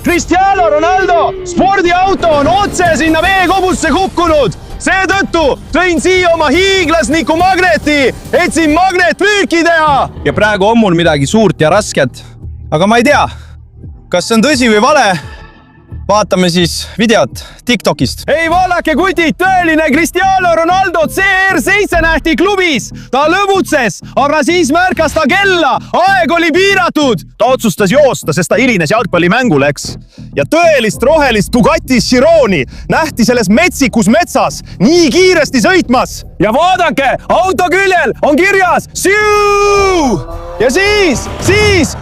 Cristiano Ronaldo spordiauto on otse sinna veekogusse kukkunud. Seetõttu tõin siia oma hiiglasniku magneti, et siin magnetmüüki teha. Ja praegu on mul midagi suurt ja rasket. Aga ma ei tea, kas see on tõsi või vale. Vaatame siis videot TikTokist. Ei vaadake kutid, tõeline Cristiano Ronaldo CR7 nähti klubis. Ta lõbutses, aga siis märkas ta kella. Aeg oli piiratud. Ta otsustas joosta, sest ta hilines jalgpallimängule, eks. Ja tõelist rohelist Bugatti Chironi nähti selles metsikus metsas nii kiiresti sõitmas. Ja vaadake, auto küljel on kirjas Siu! Ja siis,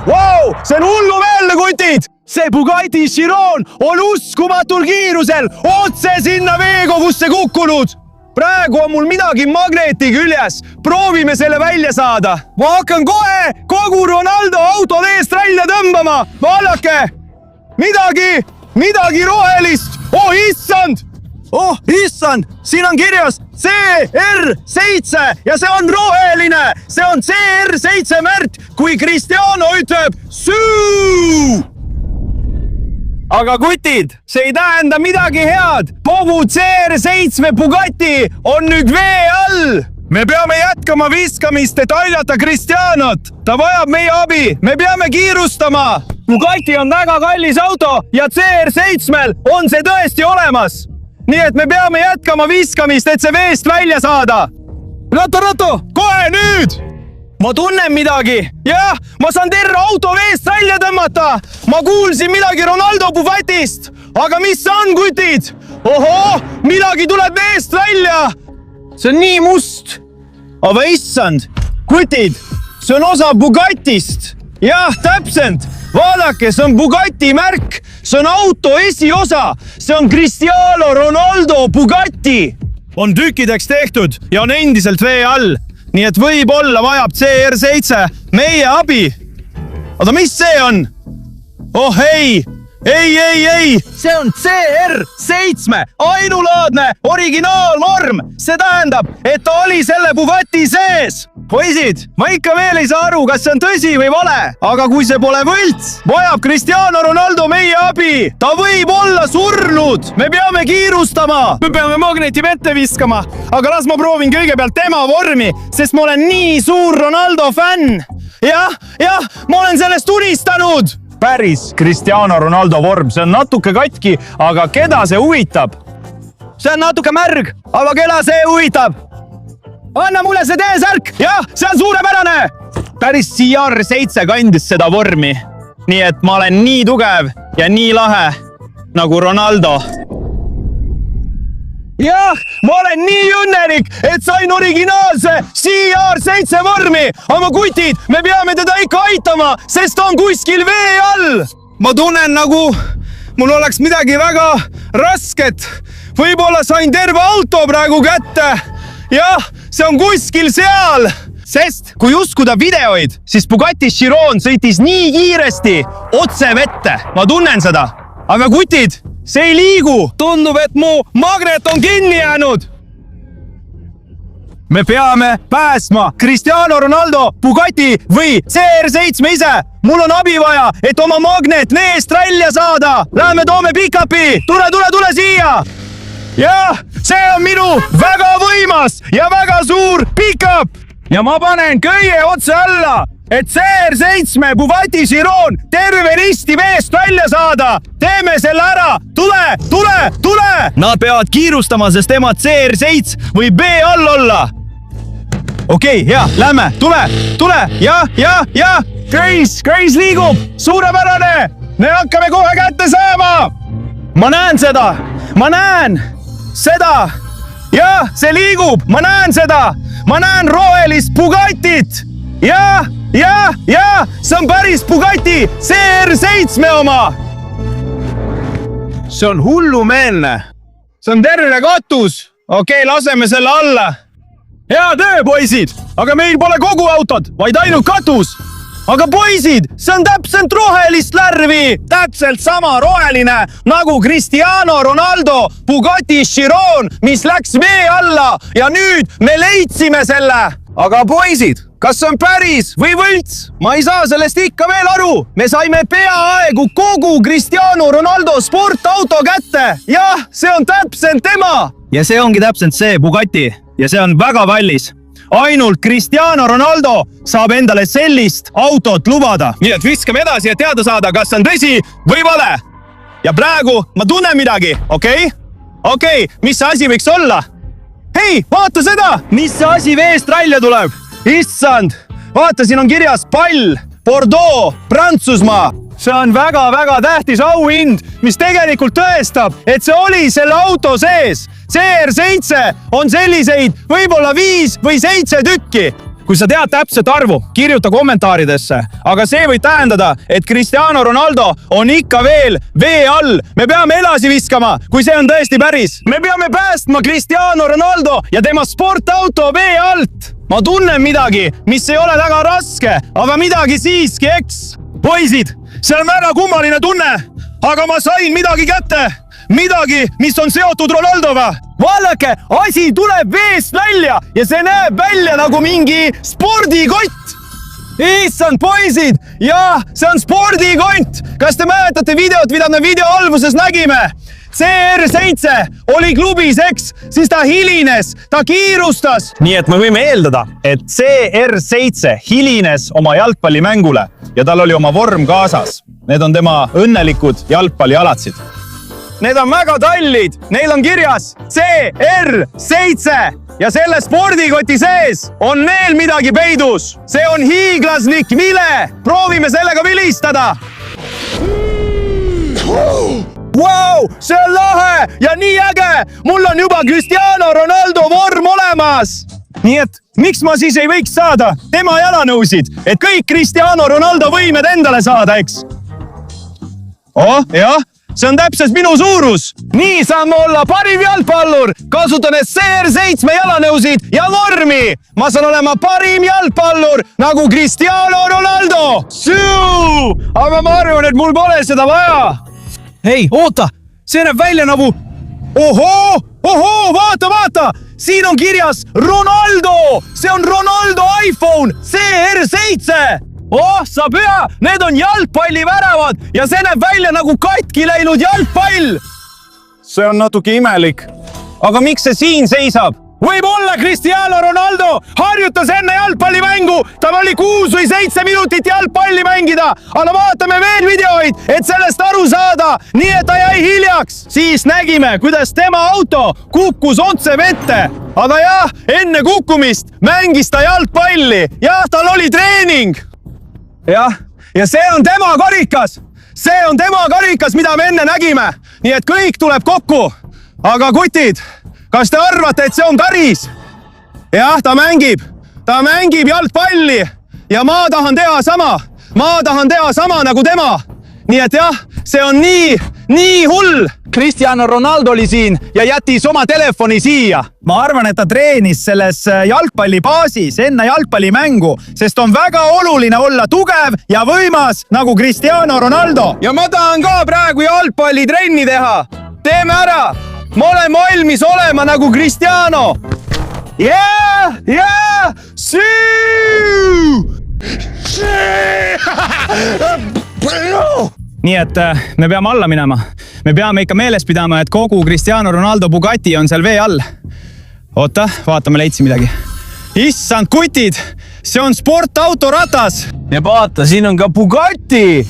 wow, see on hullumeelne kutid! See Bugatti Chiron on uskumatul kiirusel otse sinna veekogusse kukkunud. Praegu on mul midagi magneti küljes. Proovime selle välja saada. Ma hakkan kohe kogu Ronaldo autod eest välja tõmbama. Vaadake, midagi rohelist. Oh, issand, siin on kirjas CR7 ja see on roheline. See on CR7 märk, kui Cristiano ütleb Suu! Aga kutid, see ei tähenda midagi head. Kogu CR7 Bugatti on nüüd vee all. Me peame jätkama viskamist, et aidata Cristianot. Ta vajab meie abi. Me peame kiirustama. Bugatti on väga kallis auto ja CR7-l on see tõesti olemas. Nii et me peame jätkama viskamist, et see veest välja saada. Rato, kohe nüüd! Ma tunnen midagi. Jah, ma saan terve auto veest välja tõmmata. Ma kuulsin midagi Ronaldo Bugatist. Aga mis see on, kutid? Oho, midagi tuleb veest välja. See on nii must. Aga issand, kutid, see on osa Bugatist. Jah, täpselt. Vaadake, see on Bugatti märk. See on auto esiosa. See on Cristiano Ronaldo Bugatti. On tükkideks tehtud ja on endiselt vee all. Nii et võib-olla vajab CR7 meie abi. Aga mis see on? Oh ei! See on CR7, ainulaadne originaalvorm. See tähendab, et ta oli selle Bugatti sees. Poisid, ma ikka veel ei saa aru, kas see on tõsi või vale. Aga kui see pole võlts, vajab Cristiano Ronaldo meie abi. Ta võib olla surnud. Me peame kiirustama. Me peame magneti vette viskama. Aga las ma proovin kõigepealt tema vormi, sest ma olen nii suur Ronaldo fänn. Jah, ma olen sellest unistanud. Päris Cristiano Ronaldo vorm, see on natuke katki, aga keda see huvitab? See on natuke märg, aga keda see huvitab? Anna mulle see T-särk! Jah, see on suurepärane! Päris CR7 kandis seda vormi. Nii et ma olen nii tugev ja nii lahe nagu Ronaldo. Jah, ma olen nii õnnelik, et sain originaalse CR7 vormi. Aga kutid, me peame teda ikka aitama, sest ta on kuskil vee all. Ma tunnen nagu mul oleks midagi väga rasket. Võib-olla sain terve auto praegu kätte. Jah, see on kuskil seal. Sest kui uskuda videoid, siis Bugatti Chiron sõitis nii kiiresti otse vette. Ma tunnen seda. Aga kutid, see ei liigu. Tundub, et mu magnet on kinni jäänud. Me peame pääsma Cristiano Ronaldo, Bugatti või CR7 ise. Mul on abi vaja, et oma magnet veest välja saada. Lähme toome pick-upi. Tule siia. Jah, see on minu väga võimas ja väga suur pick-up. Ja ma panen köie otse alla, et CR7 Bugatti Chiron terve risti veest välja saada. Teeme selle ära. Tule. Nad peavad kiirustama, sest tema CR7 võib B all olla. Okei, hea, lähme. Tule. Ja. Grace liigub. Suurepärane. Me hakkame kohe kätte saama. Ma näen seda. Jah, see liigub. Ma näen seda. Ma näen rohelist Bugattit. Ja, see on päris Bugatti CR7 oma. See on hullumeelne. See on terve katus. Okei, laseme selle alla. Hea töö, poisid. Aga meil pole kogu autod, vaid ainult katus. Aga poisid, see on täpselt rohelist lärvi. Täpselt sama roheline nagu Cristiano Ronaldo Bugatti Chiron, mis läks vee alla. Ja nüüd me leidsime selle. aga poisid, kas see on päris või võlts? Ma ei saa sellest ikka veel aru. Me saime peaaegu kogu Cristiano Ronaldo sportauto kätte. Jah, see on täpselt tema. Ja see ongi täpselt see Bugatti ja see on väga kallis. Ainult Cristiano Ronaldo saab endale sellist autot lubada. Nii et viskame edasi ja teada saada, kas see on tõsi või vale. Ja praegu ma tunnen midagi, okei? Okei, mis see asi võiks olla? Hei, vaata seda! Mis see asi veest välja tuleb? Issand! Vaata, siin on kirjas pall, Bordeaux, Prantsusmaa. See on väga-väga tähtis auhind, mis tegelikult tõestab, et see oli selle auto sees. CR7 on selliseid võib-olla 5 või 7 tükki. Kui sa tead täpset arvu, kirjuta kommentaaridesse. Aga see võib tähendada, et Cristiano Ronaldo on ikka veel vee all. Me peame edasi viskama, kui see on tõesti päris. Me peame päästma Cristiano Ronaldo ja tema sportauto vee alt. Ma tunnen midagi, mis ei ole väga raske, aga midagi siiski, eks? Poisid, see on väga kummaline tunne, aga ma sain midagi kätte. Midagi, mis on seotud Ronaldoga. Vaadake, asi tuleb veest välja ja see näeb välja nagu mingi spordikott. Issand, poisid, jah, see on spordikott. Kas te mäletate videot, mida me video alguses nägime? CR7 oli klubis, eks, siis ta hilines, ta kiirustas. Nii et me võime eeldada, et CR7 hilines oma jalgpallimängule ja tal oli oma vorm kaasas. Need on tema õnnelikud jalgpallialatsid. Need on väga tallid, neil on kirjas CR7 ja selle spordikoti sees on veel midagi peidus. See on hiiglaslik vile. Proovime sellega vilistada. Wow, see on lahe ja nii äge. Mul on juba Cristiano Ronaldo vorm olemas. Nii et miks ma siis ei võiks saada tema jalanõusid, et kõik Cristiano Ronaldo võimed endale saada, eks? Jah. See on täpselt minu suurus. Nii saame olla parim jalgpallur, kasutades CR7 jalanõusid ja vormi. Ma saan olema parim jalgpallur nagu Cristiano Ronaldo. Aga ma arvan, et mul pole seda vaja. Hei, oota, see näeb välja nagu... Ohoo, vaata, siin on kirjas Ronaldo. See on Ronaldo iPhone CR7. Sa pea, need on jalgpallivärevad ja see näeb välja nagu katki läinud jalgpall. See on natuke imelik. Aga miks see siin seisab? Võib-olla Cristiano Ronaldo harjutas enne jalgpallimängu. Tal oli 6 või 7 minutit jalgpalli mängida. Aga vaatame veel videoid, et sellest aru saada, nii et ta jäi hiljaks. Siis nägime, kuidas tema auto kukkus otse vette. Aga jah, enne kukkumist mängis ta jalgpalli. Jah, tal oli treening. Jah, ja see on tema karikas. See on tema karikas, mida me enne nägime. Nii et kõik tuleb kokku. Aga kutid, kas te arvate, et see on päris? Jah, ta mängib jalgpalli ja ma tahan teha sama. Ma tahan teha sama nagu tema. Nii et jah, see on nii hull. Cristiano Ronaldo oli siin ja jättis oma telefoni siia. Ma arvan, et ta treenis selles jalgpallibaasis enne jalgpallimängu, sest on väga oluline olla tugev ja võimas nagu Cristiano Ronaldo. Ja ma tahan ka praegu jalgpallitrenni teha. Teeme ära. Ma olen valmis olema nagu Cristiano. Nii et me peame alla minema. Me peame ikka meeles pidama, et kogu Cristiano Ronaldo Bugatti on seal vee all. Oota, vaatame, leidsi midagi. Issand, kutid, see on sportauto ratas. Ja vaata, siin on ka Bugatti.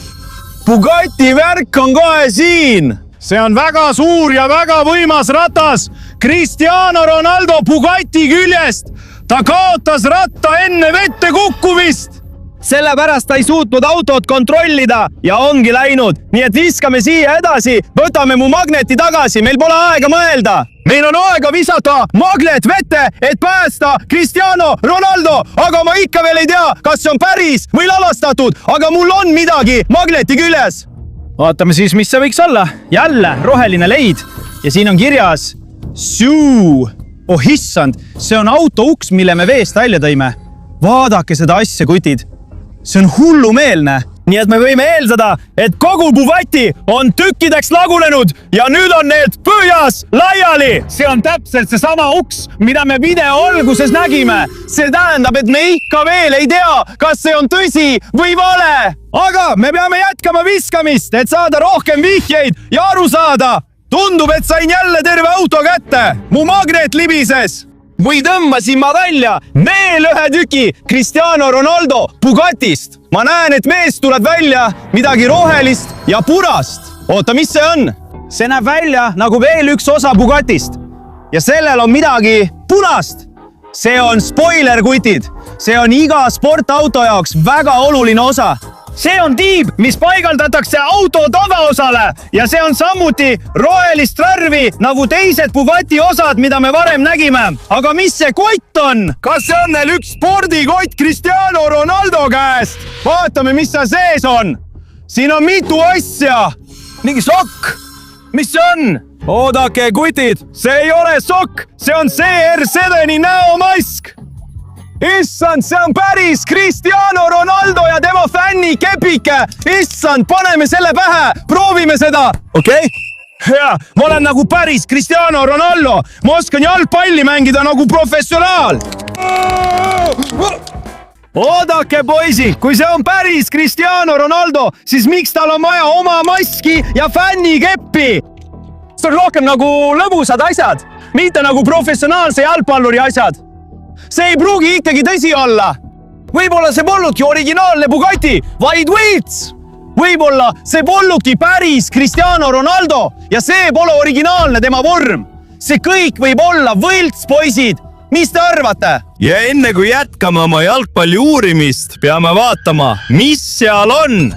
Bugatti värk on kohe siin. See on väga suur ja väga võimas ratas. Cristiano Ronaldo Bugatti küljest. Ta kaotas ratta enne vette kukkumist. Sellepärast ta ei suutnud autot kontrollida ja ongi läinud. Nii et viskame siia edasi, võtame mu magneti tagasi, meil pole aega mõelda. Meil on aega visata magnet vette, et päästa Cristiano Ronaldo, aga ma ikka veel ei tea, kas see on päris või lavastatud, aga mul on midagi magneti küljes. Vaatame siis, mis see võiks olla. Jälle roheline leid ja siin on kirjas Suu. Oh issand, see on auto uks, mille me veest välja tõime. Vaadake seda asja, kutid. See on hullumeelne. nii et me võime eeldada, et kogu Bugatti on tükkideks lagunenud ja nüüd on need põhjas laiali. See on täpselt seesama uks, mida me video alguses nägime. See tähendab, et me ikka veel ei tea, kas see on tõsi või vale. Aga me peame jätkama viskamist, et saada rohkem vihjeid ja aru saada. Tundub, et sain jälle terve auto kätte. Mu magnet libises. Või tõmbasin ma välja veel ühe tüki Cristiano Ronaldo Bugatist. Ma näen, et mees tuleb välja midagi rohelist ja purast. Oota, mis see on? See näeb välja nagu veel üks osa Bugatist. Ja sellel on midagi punast. See on spoiler, kutid. See on iga sportauto jaoks väga oluline osa. See on tiib, mis paigaldatakse auto tavaosale ja see on samuti rohelist värvi nagu teised Bugatti osad, mida me varem nägime. Aga mis see kott on? Kas see on neil üks spordikott Cristiano Ronaldo käest? Vaatame, mis seal sees on. Siin on mitu asja. Mingi sokk. Mis see on? Oodake, kutid, see ei ole sokk, see on CR7 näomask. Issand, see on päris Cristiano Ronaldo ja tema fänni kepike. Issand, paneme selle pähe, proovime seda. Okei? Hea, ma olen nagu päris Cristiano Ronaldo. Ma oskan jalgpalli mängida nagu professionaal. Oodake, poisi, kui see on päris Cristiano Ronaldo, siis miks tal on vaja oma maski ja fänni keppi? See on rohkem nagu lõbusad asjad, mitte nagu professionaalse jalgpalluri asjad. See ei pruugi ikkagi tõsi olla. Võib-olla see polnudki originaalne Bugatti, vaid võlts. Võib-olla see polnudki päris Cristiano Ronaldo ja see pole originaalne tema vorm. See kõik võib olla võlts, poisid. Mis te arvate? Ja enne kui jätkame oma jalgpalli uurimist, peame vaatama, mis seal on.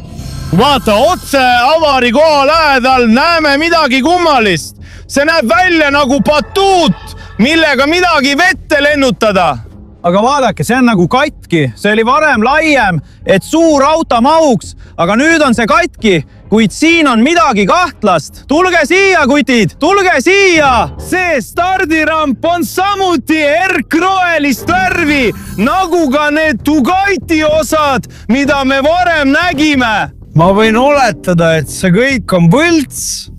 Vaata, otse avari koha lähedal näeme midagi kummalist. See näeb välja nagu batuut, millega midagi vette lennutada. Aga vaadake, see on nagu katki. See oli varem laiem, et suur auto mahuks, aga nüüd on see katki, kuid siin on midagi kahtlast. Tulge siia, kutid, tulge siia! See stardiramp on samuti erkroelist värvi, nagu ka need Bugatti osad, mida me varem nägime. Ma võin oletada, et see kõik on võlts.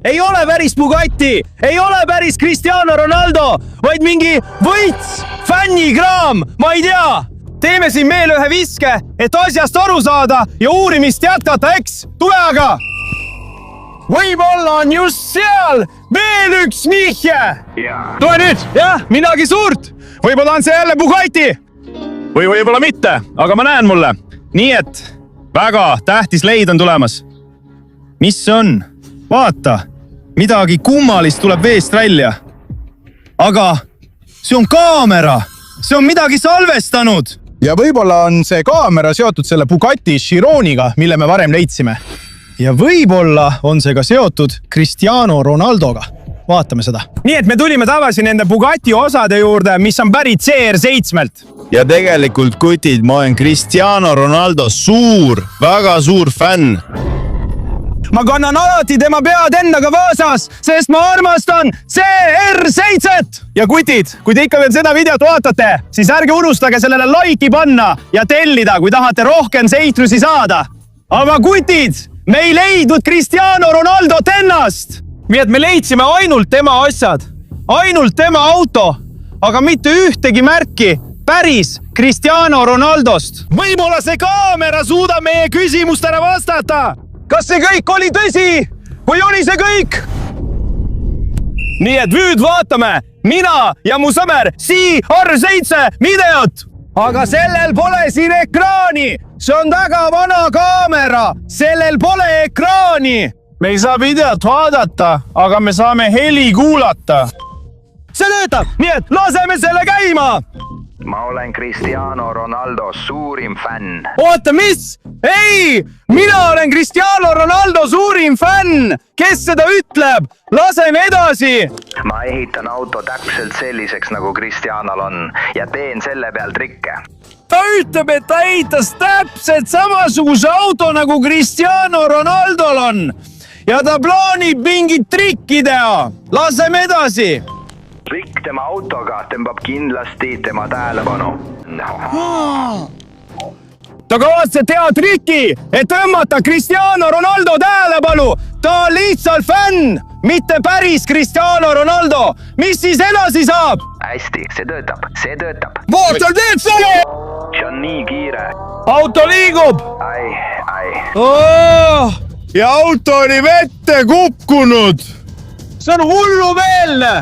Ei ole päris Bugatti, ei ole päris Cristiano Ronaldo, vaid mingi võits, fännikraam, ma ei tea. Teeme siin veel ühe viske, et asjast aru saada ja uurimist jätkata, eks? Tule aga! Võib-olla on just seal veel üks vihje. Tule nüüd, jah, midagi suurt. Võib-olla on see jälle Bugatti. Või võib-olla mitte, aga ma näen mulle. Nii et väga tähtis leid on tulemas. Mis see on? Vaata, midagi kummalist tuleb veest välja. Aga see on kaamera. See on midagi salvestanud. Ja võib-olla on see kaamera seotud selle Bugatti Chironiga, mille me varem leidsime. Ja võib-olla on see ka seotud Cristiano Ronaldoga. Vaatame seda. Nii et me tulime tagasi nende Bugatti osade juurde, mis on pärit CR7-lt. Ja tegelikult, kutid, ma olen Cristiano Ronaldo väga suur fänn. Ma kannan alati tema pead endaga vaasas, sest ma armastan CR7. Ja kutid, kui te ikka veel seda videot vaatate, siis ärge unustage sellele laiki panna ja tellida, kui tahate rohkem seitrusi saada. Aga kutid, me ei leidnud Cristiano Ronaldot ennast. Nii et me leidsime ainult tema asjad, ainult tema auto, aga mitte ühtegi märki päris Cristiano Ronaldost. Võib-olla see kaamera suudab meie küsimustele vastata. Kas see kõik oli tõsi? Või oli see kõik? Nii et nüüd vaatame mina ja mu sõber CR7 videot. Aga sellel pole siin ekraani. See on väga vana kaamera. Sellel pole ekraani. Me ei saa videot vaadata, aga me saame heli kuulata. See töötab, nii et laseme selle käima. Ma olen Cristiano Ronaldo suurim fänn. Oota, mis? Ei! Mina olen Cristiano Ronaldo suurim fänn! Kes seda ütleb? Laseme edasi! Ma ehitan auto täpselt selliseks, nagu Cristianol on ja teen selle peal trikke. Ta ütleb, et ta ehitas täpselt samasuguse auto, nagu Cristiano Ronaldol on. Ja ta plaanib mingit trikki teha. Laseme edasi! Trikk tema autoga tõmbab kindlasti tema tähelepanu. ta kavatseb teha triki, et tõmmata Cristiano Ronaldo tähelepanu. Ta on lihtsalt fänn, mitte päris Cristiano Ronaldo. Mis siis edasi saab? hästi, see töötab, see töötab. Vaata teed seda! see on nii kiire. Auto liigub! ja auto oli vette kukkunud. See on hullumeelne!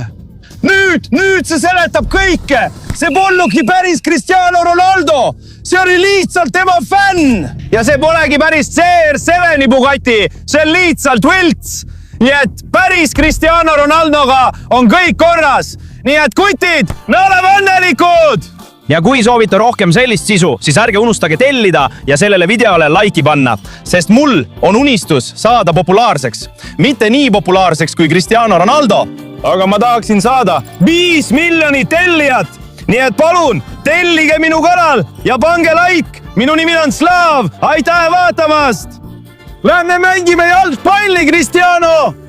Nüüd see seletab kõike! See polnugi päris Cristiano Ronaldo! See oli lihtsalt tema fänn! Ja see polegi päris CR7 Bugatti, see on lihtsalt võlts! Nii et päris Cristiano Ronaldoga on kõik korras! Nii et kutid, me oleme õnnelikud! Ja kui soovite rohkem sellist sisu, siis ärge unustage tellida ja sellele videole laiki panna, sest mul on unistus saada populaarseks. Mitte nii populaarseks kui Cristiano Ronaldo, aga ma tahaksin saada 5 miljonit tellijat. Nii et palun, tellige minu kanal ja pange like. Minu nimi on Slaav, aitäh vaatamast! Lähme mängime jalgpalli, Cristiano!